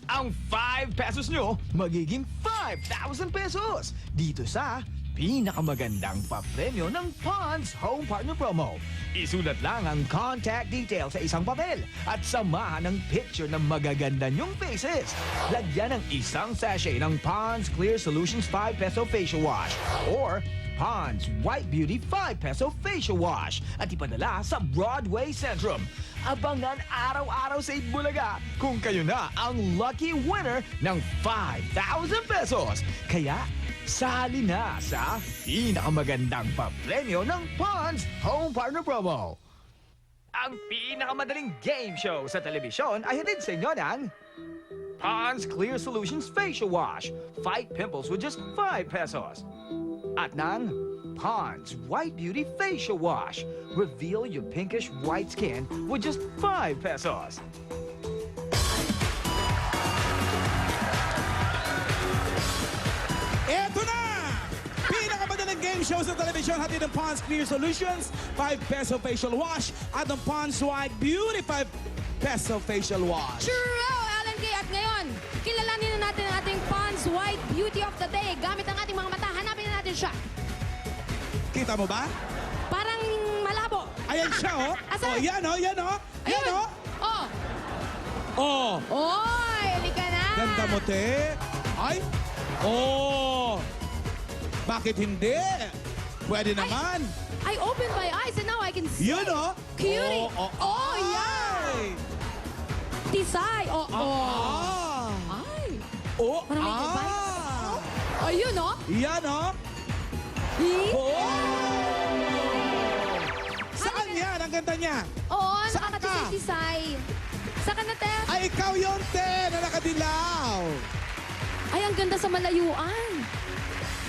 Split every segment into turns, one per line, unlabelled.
ang 5 pesos nyo magiging 5,000 pesos dito sa pinakamagandang papremyo ng Ponds Home Partner Promo. Isulat lang ang contact details sa isang papel at samahan ng picture ng magaganda nyong faces. Lagyan ng isang sachet ng Ponds Clear Solutions 5 peso facial wash or Ponds White Beauty 5 peso facial wash at ipadala sa Broadway Centrum. Abangan araw-araw sa Itbulaga kung kayo na ang lucky winner ng 5,000 pesos. Kaya, sali na sa pinakamagandang papremyo ng Ponds Home Partner Promo. Ang pinakamadaling game show sa telebisyon ay hatid sa inyo ng Ponds Clear Solutions Facial Wash. Fight pimples with just 5 pesos. At ng Ponds White Beauty Facial Wash. Reveal your pinkish white skin with just 5 pesos.
Eto na! Pinakamadaling game show sa telebisyon, hatid ng Ponds Clear Solutions, 5 peso facial wash, at ng Ponds White Beauty 5 peso facial wash.
True, Alan Kay. At ngayon, kilalanin na natin ang ating Ponds White Beauty of the Day. Gamit ang ating mga mata, hanapin na natin siya.
Kita mo ba?
Parang malabo.
Ayan siya, oh.
Asan?
Oh, yan, oh, yan, oh. Ayan,
Yun.
oh.
Oh.
Oh,
Oy, halika na.
ganda mo, te. Ay, oh. Bakit hindi? Pwede naman.
I opened my eyes and now I can see.
Yun, oh.
Cutie.
Oh,
yeah.
ay.
Tisay. Oh, oh.
Ah.
Ay.
Oh,
Parang may goodbye. Oh, yun, oh.
Yan, oh. Oh! Saan yan? Ang ganda niya.
Oo,
Saan ka?
nakakatisay-tisay. Saan ka na, te?
Ay, ikaw yun, te, na nakadilaw.
Ay, ang ganda sa malayuan.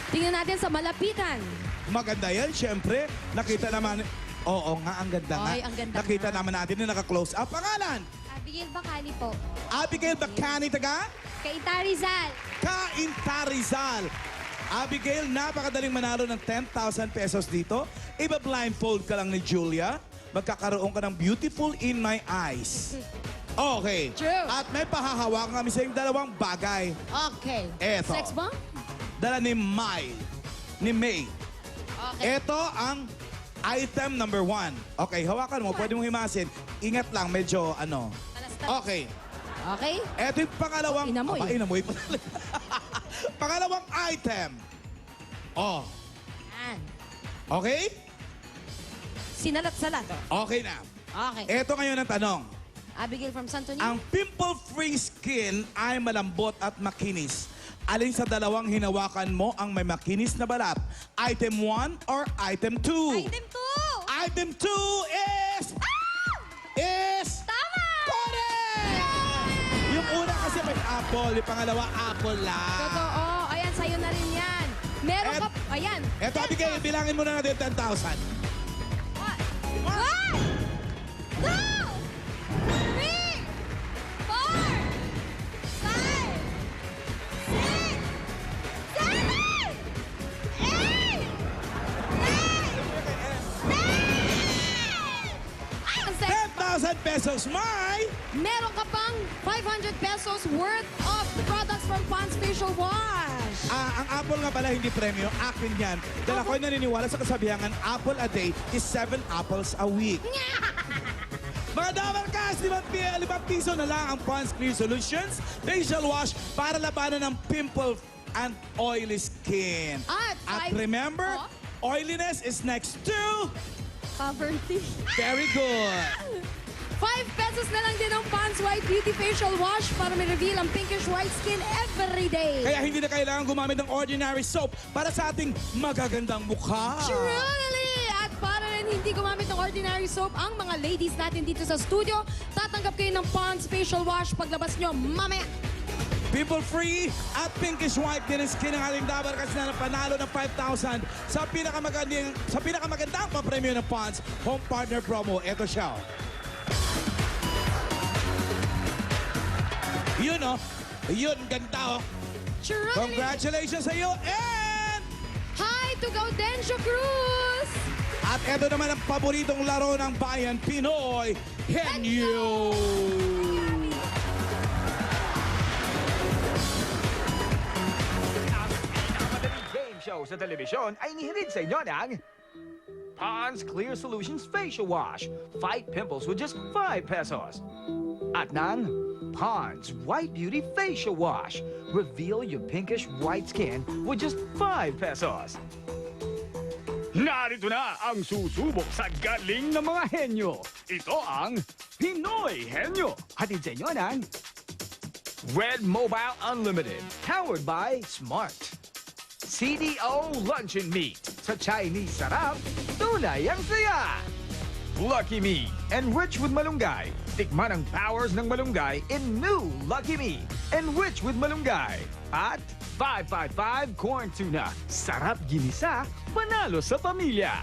Tingnan natin sa malapitan.
Maganda yan, syempre. Nakita naman, oo nga, ang ganda nga.
Ay, ang ganda
Nakita
nga.
naman natin na naka-close up. Pangalan?
Abigail Bacali po.
Abigail Bacani, taga?
Kaita Rizal.
Kainta Rizal. Abigail, napakadaling manalo ng 10,000 pesos dito. Iba-blindfold ka lang ni Julia. Magkakaroon ka ng Beautiful in My Eyes. Okay.
True.
At may pahahawakan kami sa yung dalawang bagay.
Okay.
Eto.
Sex bomb?
Dala ni May. Ni May.
Okay.
Ito ang item number 1. Okay, hawakan mo. Pwede mong himasin. Ingat lang, medyo ano. Okay.
Okay.
Ito yung pangalawang...
Inamoy.
Aba, inamoy pa. Pangalawang item. Oh,
Yan.
okay?
Sinalat-salat.
Okay na.
Okay.
Ito ngayon ang tanong.
Abigail from Santo Niño.
Ang pimple-free skin ay malambot at makinis. Alin sa dalawang hinawakan mo ang may makinis na balat? Item 1 or item 2?
Item 2!
Item 2 is... Is...
Tama!
Correct! Yung una kasi may apple, yung pangalawa apple lang.
Totoo. Ayan, sa'yo na rin yan. Meron
Et-
ka... Ayan.
Eto, Abigail, bilangin mo na natin 10,000.
1, 2, 3, 4, 5, 6, 7, 8, 9, 10!
10,000 pesos, May!
Meron ka pang 500 pesos worth of products from Ponds Facial Wash.
Ang apple nga pala hindi premyo, akin yan. Dahil ako'y naniniwala sa kasabihan, apple a day is 7 apples a week. Mga Damarkas, 5 piso na lang ang Ponds Clear Solutions Facial Wash para labanan ng pimple and oily skin.
At
remember,
Oh.
oiliness is next to...
Poverty.
Very good.
5 pesos na lang din ang Ponds White Beauty Facial Wash para may reveal ang pinkish white skin every day.
Kaya hindi na kailangan gumamit ng ordinary soap para sa ating magagandang mukha.
Truly! At para rin hindi gumamit ng ordinary soap, ang mga ladies natin dito sa studio, tatanggap kayo ng Ponds Facial Wash paglabas nyo mamaya.
Pimple-free at pinkish white din ang skin ng ating Dabarkas na panalo ng 5,000 sa pinakamagandang papremyo ng Ponds Home Partner Promo. Ito siya. Yun, oh. Yun, ganda, oh.
Truly!
Congratulations sa iyo and...
Hi to Gaudencio Cruz!
At ito naman ang paboritong laro ng bayan, Pinoy Henyo!
show sa telebisyon ay nihirid sa inyo ng Pond's Clear Solutions Facial Wash. Fight pimples with just 5 pesos. At ng Pond's White Beauty Facial Wash. Reveal your pinkish white skin with just 5 pesos. Narito na ang susubok sa galing ng mga henyo. Ito ang Pinoy Henyo. Hatid sa inyo ng Red Mobile Unlimited. Powered by Smart. CDO Luncheon Meat. Sa Chinese sarap, tunay ang saya. Lucky Me. Enriched with malunggay. Tikman ang powers ng malunggay in new Lucky Me. Enriched with malunggay. At 555 Corn Tuna. Sarap ginisa, panalo sa pamilya.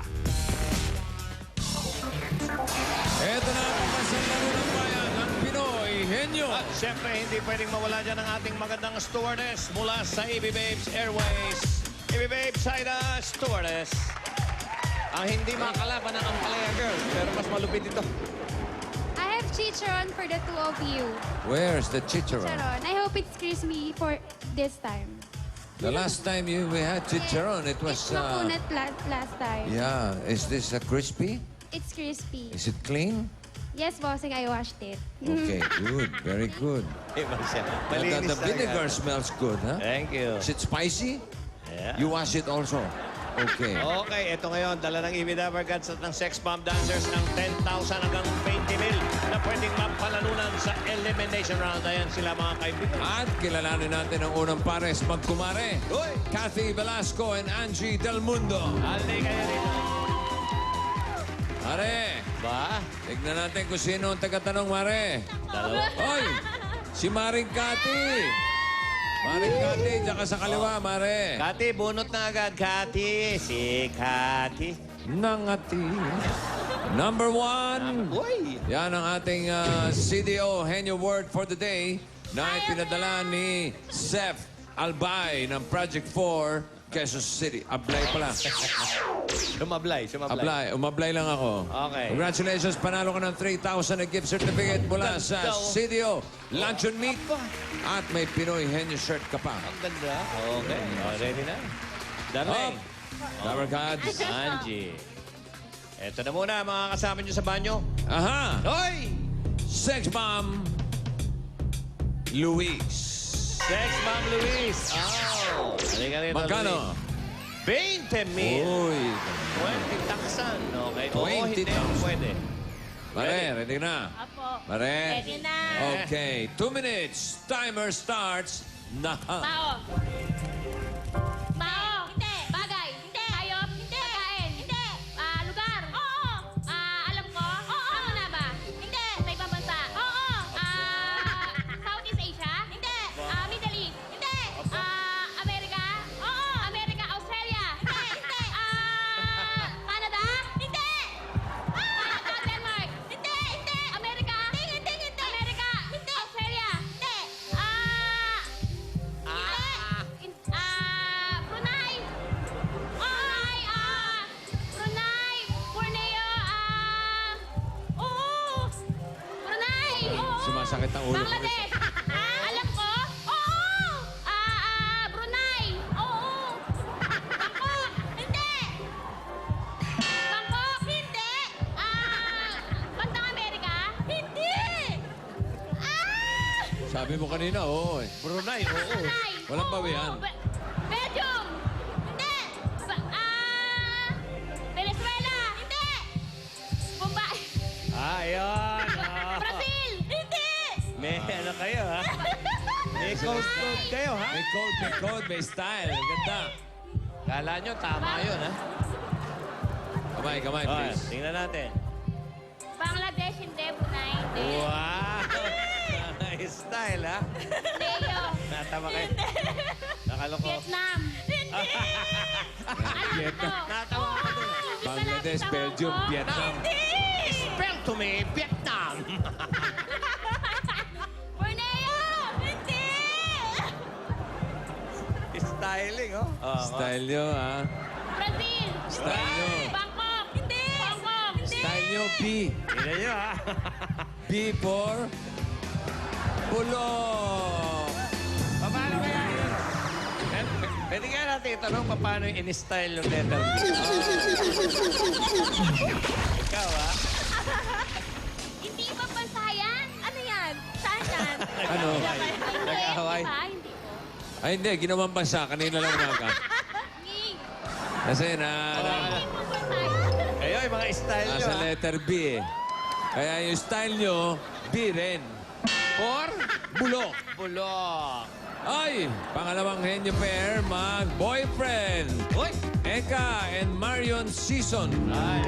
Ito na ang pagkasang laro ng bayan, ang Pinoy Henyo.
At syempre, hindi pwedeng mawala dyan ang ating magandang stewardess mula sa EB Babes Airways. EB Babes, Saida, stewardess. Ang hindi makalaban ng Ampalaya Girls, pero mas malupit ito.
I have chicharon for the two of you.
Where's the chicharon?
Chicharon. I hope it's crispy for this time.
The last time we had chicharon, it was...
It's makunat last time.
yeah, is this crispy?
It's crispy.
Is it clean?
Yes, bossing, I washed it.
Okay, good. Very good.
Iba siya.
The
Malinis
vinegar
talaga.
smells good, huh?
Thank you.
Is it spicy?
Yeah.
You wash it also? Okay.
Okay, ito ngayon, dala ng EB Dabber Gods at ng Sex Bomb Dancers ng 10,000 hanggang 20 mil na pwedeng mapalalunan sa elimination round. Ayan sila mga kaibigan.
At kilalanin natin ang unang pares magkumare.
Uy!
Kathy Velasco and Angie Del Mundo.
Halika kayo rito.
Mare,
Ba?
tignan natin kung sino ang tagatanong, Mare.
Dalawa.
Hoy! Si Maring Kati! Maring Kati, tsaka sa kaliwa, Mare.
Kati, bunot na agad. Kati. Si Kati.
Nangati. Number 1.
Uy!
Yan ang ating CDO Henyo Word for the day na ipinadala ni Seth Albay ng Project 4, Quezon City. Ablay pala.
Sumablay.
Umablay lang ako.
Okay.
Congratulations, panalo ka ng 3,000 na gift certificate mula sa
Ganda, oh.
CDO Luncheon Meat. At may Pinoy Henyo shirt ka pa.
Ang ganda. Okay. Ready na? Darling.
Dabber Gods.
Angie. Eto na muna, mga kasama nyo sa banyo.
Aha!
Hoy!
Sex Bomb Luis.
Sex Ma'am Luis. Oh. Halika rito,
Magkano?
Luis. 20 mil.
Uy.
20 taksan. Okay. Oo,
20
hindi.
taksan.
Pwede.
Mare, ready na?
Apo.
Mare?
Ready na.
Okay, 2 minutes. Timer starts now.
Tao. Tao. Hindi. Bagay. Hindi. Hayop. Hindi. Pagkain. Hindi. Lugar. Oo. Alam ko. Oo. Ano na ba? Hindi. Sa ibang bansa. Oo. Southeast Asia. Hindi. Middle East. Hindi. Amerika. Oo. Amerika. Australia. Hindi. Hindi. Canada. Hindi. Denmark. Hindi. Hindi. Amerika. Hindi. Hindi. Amerika. Hindi. Australia. Hindi. Brunei. Brunei. Borneo. Oo. Brunei. Oo.
Sumasakit ang ulo ko.
Bangladesh. Alam ko. Oo. Brunei. Oo. Bangkok. Hindi. Bangkok. Hindi. Bantang Amerika. Hindi.
Sabi mo kanina, oo.
Brunei, oo.
Brunei.
Walang
Oo.
bawian.
Belgium. Hindi. Venezuela. Hindi. Mumbai.
Ayan.
Brazil. Hindi.
May ano kayo, ha? May code kayo, ha?
May code, may style. Ganda.
Kala nyo, tama yun, ha?
Kamay,
Okay,
please.
tingnan natin.
Bangladesh. Hindi. Brunei. Hindi.
Wow! Nice style, ha?
Leo.
Natama kayo. Nakaloko.
Vietnam. Hindi. Alam ko.
Natawa ako dun, ha?
Bangladesh, Belgium, Vietnam.
Spell to me, Vietnam!
Borneo. Hindi.
Styling, oh.
Style nyo, ha?
Brazil.
Style nyo.
Bangkok. Hindi. Bangkok. Hindi.
Style nyo, B.
Tingnan nyo, ha?
B for Bulok.
Paano kaya yun? Pwede kaya natin itanong paano yung in-style yung letter B. Ikaw, ha?
Hindi ba bansa yan? Ano yan? Saan yan?
Ano?
Hindi,
Nag-away.
di ba? Hindi po.
Ay, hindi. Ginawang bansa. Kanina lang umaga.
Nging.
Kasi
Hindi po bansa yan.
Kayo, yung mga style nyo,
nasa
ha?
letter B eh. Kaya yung style nyo, B rin.
For?
Bulok.
Bulok.
Ay, pangalawang henyo pair, mag-boyfriend.
Uy!
Eka and Marion Season.
Ay,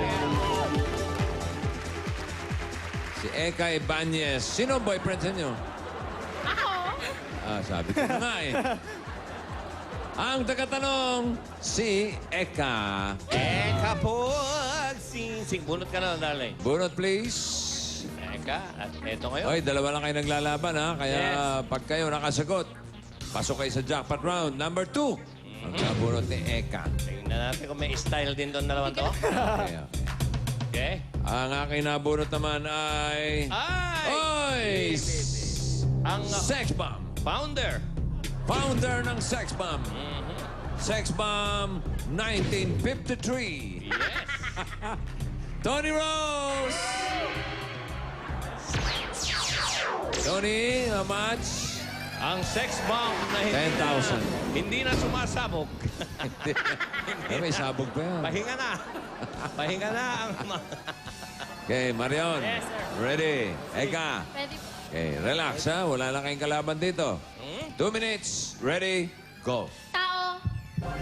Si Eka Ibanez. Sino ang boyfriend sa inyo?
Ako?
Ah, sabi ko na nga eh. Ang tagatanong, si Eka.
kapag sing bunot ka na, darling.
Bunot, please.
Eka, at eto ngayon.
Oy, dalawa lang kayo naglalaban, ha? Kaya
Yes.
pag kayo nakasagot, pasok kayo sa jackpot round. Number 2. Ang nabunot ni Eka.
Tingnan natin kung may style din doon dalawang to.
Okay, okay.
Okay?
Ang aking nabunot naman ay...
Ay!
Oy!
Ang
Sex Bomb.
founder.
Founder ng Sex Bomb. Sex Bomb 1953.
Yes.
Tony Rose! Tony, how much?
Ang sex bomb na
10,000.
hindi na sumasabog.
Ay, may sabog pa yan.
Pahinga na. Pahinga na ang...
Okay, Marion.
Yes, sir.
Ready? Eka.
Pwede po.
Okay, relax ha. Wala na kayong kalaban dito. 2 minutes. Ready? Go.
Tao.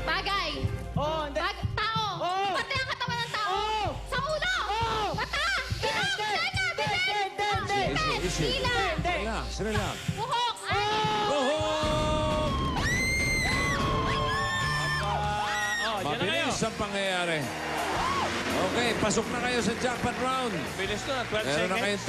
Bagay.
Oh, hindi.
Tao.
Oo.
Pati ang katawan ng tao.
Oo.
Sa ulo.
Oo.
Mata. Ilong.
Hindi.
Tenga. Bibig.
Hindi.
Easy, easy.
Dila.
Relax, relax.
Buhok. Ay.
Buhok!
Oh, dyan na kayo.
Mabilis ang pangyayari. Okay, pasok na kayo sa jackpot round.
Bilis na, 12
Meron na
seconds.
kayong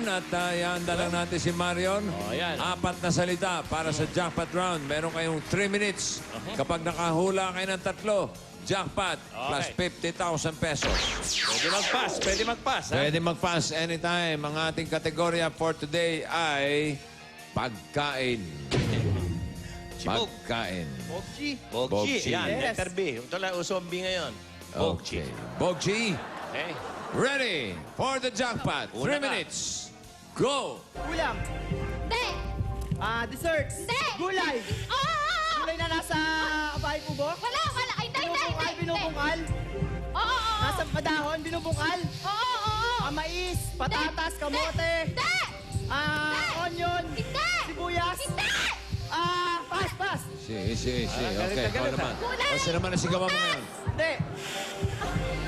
10,000 at ihanda lang natin si Marion.
Oh, yan.
4 na salita para sa jackpot round. Meron kayong 3 minutes. Kapag nakahula kayo ng 3, jackpot plus 50,000 pesos.
Pwede mag-pass. Pwede mag-pass, ha?
Pwede mag-pass anytime. Ang ating kategorya for today ay pagkain.
Chibog.
Pagkain.
Bogchi.
Bogchi.
Bogchi.
Yan,
Yes.
letter B. Ito lang uso ang B ngayon. Bogchi.
Okay. Bogchi.
Okay.
Ready for the jackpot. 3
Una ka.
minutes. Go!
Ulam.
Hindi.
Desserts.
Hindi.
Gulay.
Oo.
Gulay na nasa bahay mo ba?
Wala. Ay, hindi.
Binubungkal, binubungkal.
Oo.
Nasa madahon, binubungkal.
Oo.
Mais, patatas, kamote.
Hindi.
Onion.
Hindi.
Sibuyas.
Hindi.
Pass.
Si.
galit
Okay,
na
ikaw
galit,
naman.
Gulay.
Kasi naman nasigawan mo ngayon.
Hindi.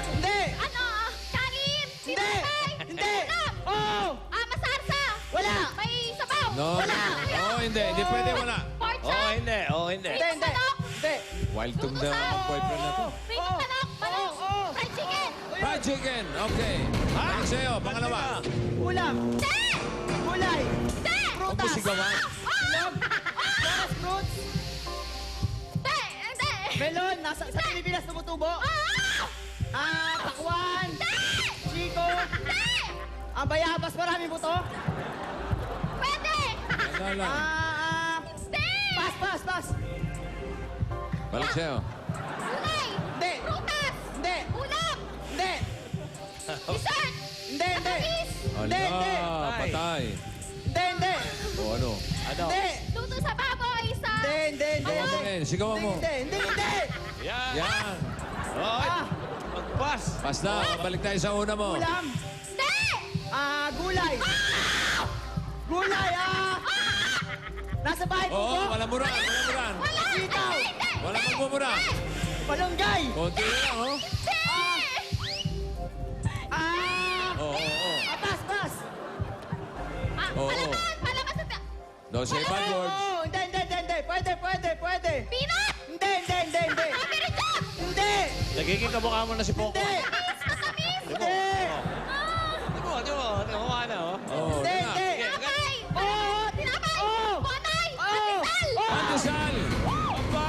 Hindi.
Ano? Kanin.
Hindi.
Sinapay.
Hindi.
Ulam.
Oo.
Masarsa.
Wala.
May sabaw.
No.
Wala.
Oh, hindi. Hindi pwede wala.
Pork
Oh,
chop.
hindi. Oh, hindi.
Hindi. Hindi.
Wild tong the boyfriend na to.
Pritong manok. Manok.
Oo.
Fried chicken.
Fried chicken. Okay. Ano sa'yo? Pangalawa.
Ulam.
Hindi.
Gulay.
Hindi.
Prutas.
Musigawan.
Ilog. Forest fruits.
Hindi.
Melon. Sa Pilipinas tumutubo. Pakwan. Chico. Bayabas. Maraming buto.
Pwede.
Wala lang.
Hindi.
Pass.
Balik sa'yo.
Gulay.
Hindi.
Prutas.
Hindi.
Ulam.
Hindi.
Dessert.
Hindi.
Matamis.
Hindi.
Ala, patay.
Hindi.
O ano?
Ano?
Hindi.
Luto sa baboy. Sa...
Hindi.
Tingin, sigawan mo.
Hindi.
Yan.
Yan.
Okay. Mag-pass.
Basta, balik tayo sa una mo.
Ulam.
Hindi.
Gulay. Gulay. Nasa bahay ko
Oo,
po.
walang muran.
Wala.
Sitaw.
Hindi.
Walang magmumura.
Malunggay.
Konti na lang, oh. Oo.
Pass.
Oo.
Palaman sa...
Don't say bad words.
Hindi. Pwede.
Peanut.
Hindi.
Strawberry jam.
Hindi.
Nagiging kamukha mo na si Poco.
Hindi.
Matamis.
Hindi.
Di mo. Nakuha na, oh.
Oo,
Hindi.
na.
Tinapay. Tinapay.
Oo.
Bonay.
Oo.
Pandesal.
Pandesal. Aba!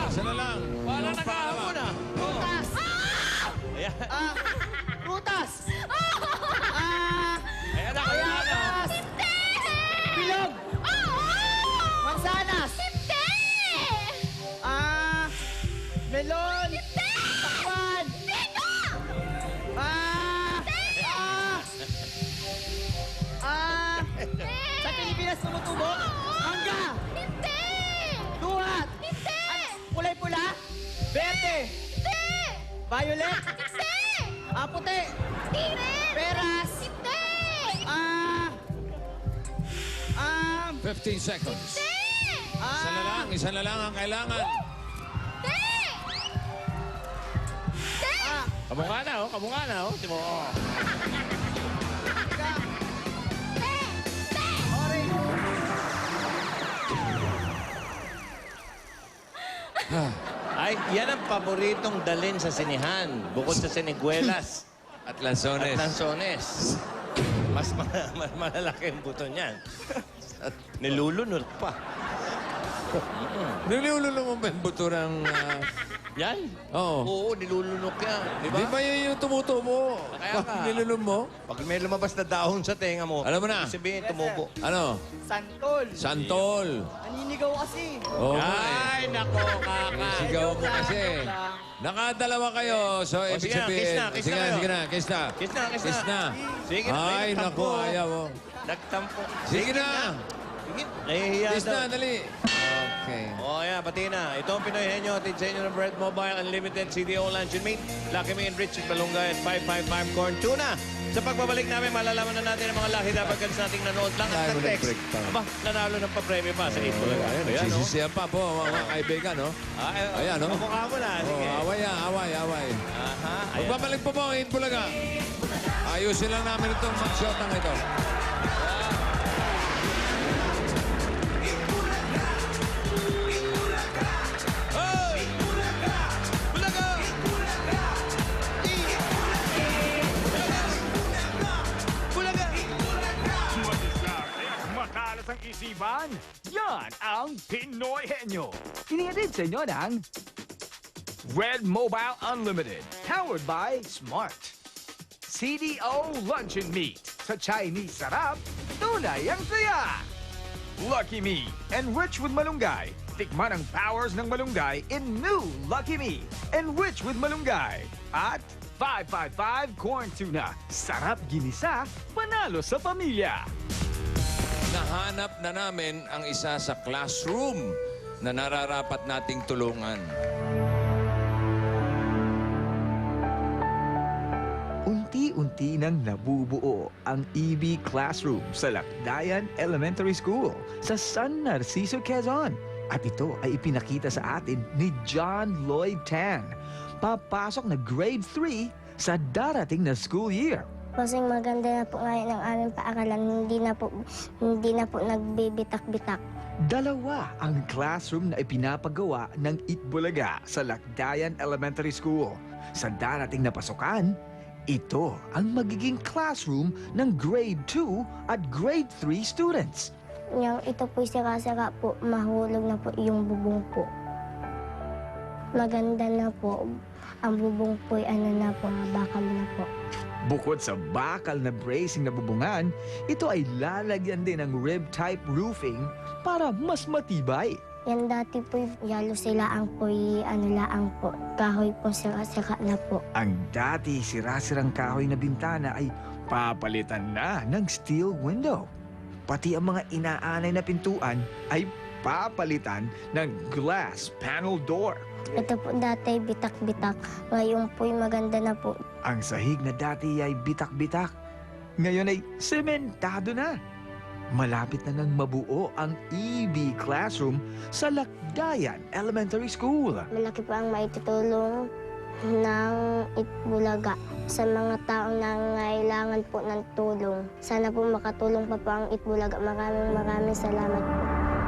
Isa na lang.
Wala
Ang
na kahapon,
pangalawa.
ah.
Prutas.
Ayan.
Prutas.
Ayan na, kaya na.
Bayabas. Bilog.
Oo.
Mansanas.
Hindi.
Sibuyas tumutubo? Mangga!
Hindi!
Duhat!
Hindi!
Kulay pula? Verde!
Hindi!
Violet?
Hindi!
Puti!
Hindi rin!
Peras!
Hindi!
15 seconds.
Hindi!
Isa na lang ang kailangan.
Hindi! Hindi!
Kamukha na, oh. Kamukha na, oh. Timo, oh. Ay, yan ang paboritong dalin sa sinihan. Bukod sa siniguelas
At
at
lansones.
lansones. Mas malalaki ang buto niyan. At nilulunod pa.
Nilulunok mo ba yung buto ng...
Yan?
Oo.
Oo, nilulunok yan. Di ba?
Di ba yun yung tumutubo?
Kaya nga.
Nilulun mo?
Pag may lumabas na dahon sa tenga mo,
Alam mo na.
ibig sabihin, tumubo.
Ano?
Santol!
Santol.
Naninigaw kasi!
Oo.
Ay, nako, kaka.
Sigaw mo kasi. Nakadalawa kayo. So,
O,
ibig
sige na,
sabihin...
kiss na, kiss na kayo.
Sige na, kiss na.
Kiss na, kiss
Kiss na.
Sige na,
Ay,
may
naku,
nagtampo.
ayaw. Oh.
Nagtampo.
Sige na.
Sige. Nahihiya
Kiss
daw.
na, dali. Okay.
O, yan, pati na. Ito ang Pinoy Henyo. Atid sa inyo ng Bread Mobile Unlimited CDO Lunch and Meat. Lucky Me Enriched Malunggay at 555 Corn Tuna. Sa pagbabalik namin, malalaman na natin ang mga lucky dapat kalis nating nanood lang at
Live
nag-text.
break pa.
Aba, nanalo ng pa-premyo pa sa 8 Bulaga.
Ayan,
Ayan, no?
nagsisisiyan pa po, mga kaibigan, no? Ayan, no?
Kamukha mo na.
Oh,
Sige.
away.
Aha, ayan.
Magbabalik po po, 8 Bulaga. Ayusin lang namin itong mag-shotang ito.
Matalas ang isipan, yan ang Pinoy Henyo. Inihatid sa inyo ng Red Mobile Unlimited, powered by Smart. CDO Lunch and Meat, sa Chinese sarap, tunay ang saya. Lucky Me, enriched with malunggay. Tikman ang powers ng malunggay in new Lucky Me, enriched with malunggay. At 555 Corn Tuna, sarap ginisa, panalo sa pamilya.
Nahanap na namin ang isa sa classroom na nararapat nating tulungan.
Unti-unti nang nabubuo ang EB Classroom sa Lakdayan Elementary School sa San Narciso, Quezon. At ito ay ipinakita sa atin ni John Lloyd Tan. Papasok na grade 3 sa darating na school year.
Kasing maganda na po ngayon ang aming paaralan, hindi na po nagbibitak-bitak.
Dalawa ang classroom na ipinapagawa ng Itbulaga sa Lakdayan Elementary School. Sa darating na pasukan, ito ang magiging classroom ng grade 2 at grade 3 students.
Yung ito po sira-sira po, mahulog na po yung bubong po. Maganda na po, ang bubong po ay bakal na po.
Bukod sa bakal na bracing na bubungan, ito ay lalagyan din ng rib-type roofing para mas matibay.
Yan dati po, yalo sila ang po, laang po, kahoy po sira-sira na po.
Ang dati sira-sirang kahoy na bintana ay papalitan na ng steel window. Pati ang mga inaanay na pintuan ay papalitan ng glass panel door.
Ito po dati bitak-bitak, ngayon po'y maganda na po.
Ang sahig na dati ay bitak-bitak, ngayon ay sementado na. Malapit na nang mabuo ang EB Classroom sa Lakdayan Elementary School.
Malaki po ang maitutulong ng Itbulaga sa mga taong nangangailangan po ng tulong. Sana po makatulong pa po ang Itbulaga. Maraming salamat po.